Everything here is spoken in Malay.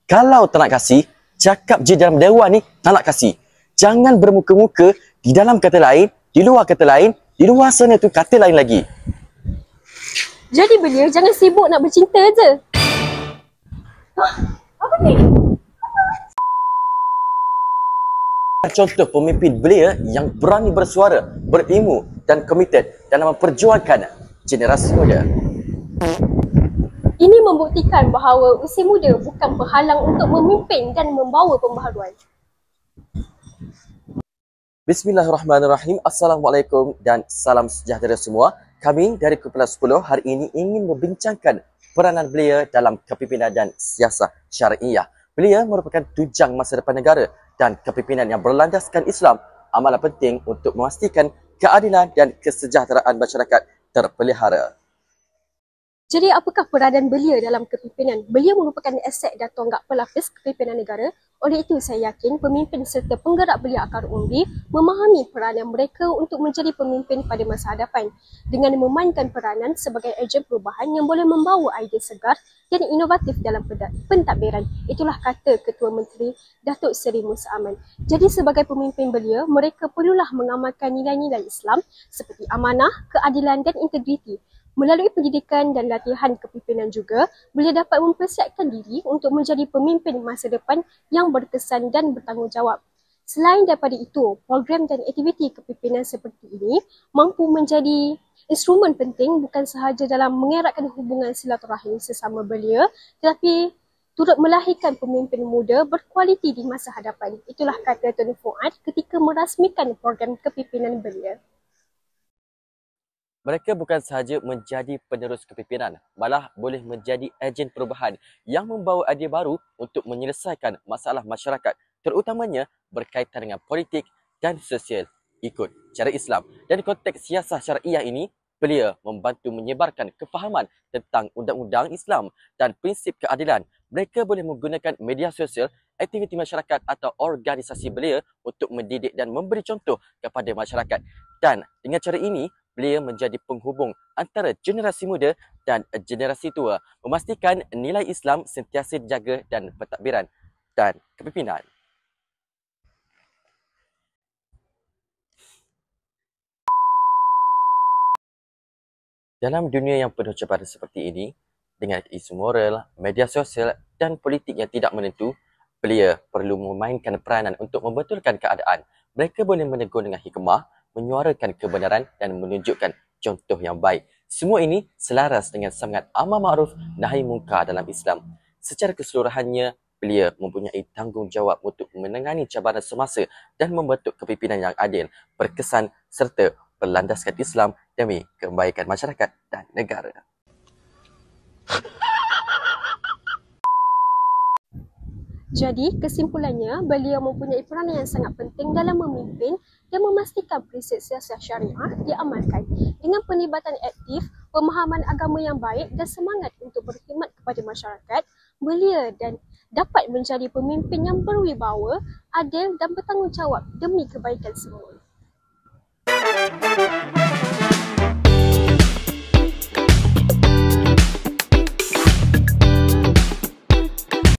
Kalau tak nak kasih, cakap je dalam dewan ni tak nak kasih. Jangan bermuka-muka di dalam kata lain, di luar kata lain, di luar sana tu kata lain lagi. Jadi belia jangan sibuk nak bercinta je. Apa ni? Contoh pemimpin belia yang berani bersuara, berilmu dan komited dalam memperjuangkan generasi muda. Ini membuktikan bahawa usia muda bukan penghalang untuk memimpin dan membawa pembaharuan. Bismillahirrahmanirrahim. Assalamualaikum dan salam sejahtera semua. Kami dari Kumpulan 10 hari ini ingin membincangkan peranan belia dalam kepimpinan dan siasah syariah. Belia merupakan tujang masa depan negara dan kepimpinan yang berlandaskan Islam. Amalan penting untuk memastikan keadilan dan kesejahteraan masyarakat terpelihara. Jadi apakah peranan belia dalam kepimpinan? Belia merupakan aset dan tonggak pelapis kepimpinan negara. Oleh itu saya yakin pemimpin serta penggerak belia akar umbi memahami peranan mereka untuk menjadi pemimpin pada masa hadapan dengan memainkan peranan sebagai ejen perubahan yang boleh membawa idea segar dan inovatif dalam pentadbiran. Itulah kata Ketua Menteri Datuk Seri Musa Aman. Jadi sebagai pemimpin belia, mereka perlulah mengamalkan nilai-nilai Islam seperti amanah, keadilan dan integriti. Melalui pendidikan dan latihan kepimpinan juga, belia dapat mempersiapkan diri untuk menjadi pemimpin masa depan yang berkesan dan bertanggungjawab. Selain daripada itu, program dan aktiviti kepimpinan seperti ini mampu menjadi instrumen penting bukan sahaja dalam mengeratkan hubungan silaturahim sesama belia, tetapi turut melahirkan pemimpin muda berkualiti di masa hadapan. Itulah kata Tony Fuad ketika merasmikan program kepimpinan belia. Mereka bukan sahaja menjadi penerus kepimpinan, malah boleh menjadi ejen perubahan yang membawa idea baru untuk menyelesaikan masalah masyarakat, terutamanya berkaitan dengan politik dan sosial ikut cara Islam. Dan konteks siasah syariah ini, belia membantu menyebarkan kefahaman tentang undang-undang Islam dan prinsip keadilan. Mereka boleh menggunakan media sosial, aktiviti masyarakat atau organisasi belia untuk mendidik dan memberi contoh kepada masyarakat. Dan dengan cara ini, belia menjadi penghubung antara generasi muda dan generasi tua, memastikan nilai Islam sentiasa dijaga dan pentadbiran dan kepimpinan. Dalam dunia yang penuh cabaran seperti ini, dengan isu moral, media sosial dan politik yang tidak menentu, belia perlu memainkan peranan untuk membetulkan keadaan. Mereka boleh menegur dengan hikmah, menyuarakan kebenaran dan menunjukkan contoh yang baik. Semua ini selaras dengan semangat amar ma'ruf nahi munkar dalam Islam. Secara keseluruhannya, belia mempunyai tanggungjawab untuk menangani cabaran semasa dan membentuk kepimpinan yang adil, berkesan serta berlandaskan Islam demi kebaikan masyarakat dan negara. Jadi, kesimpulannya, belia mempunyai peranan yang sangat penting dalam memimpin dan memastikan prinsip siasah syariah diamalkan. Dengan penlibatan aktif, pemahaman agama yang baik dan semangat untuk berkhidmat kepada masyarakat, belia dan dapat menjadi pemimpin yang berwibawa, adil dan bertanggungjawab demi kebaikan semua.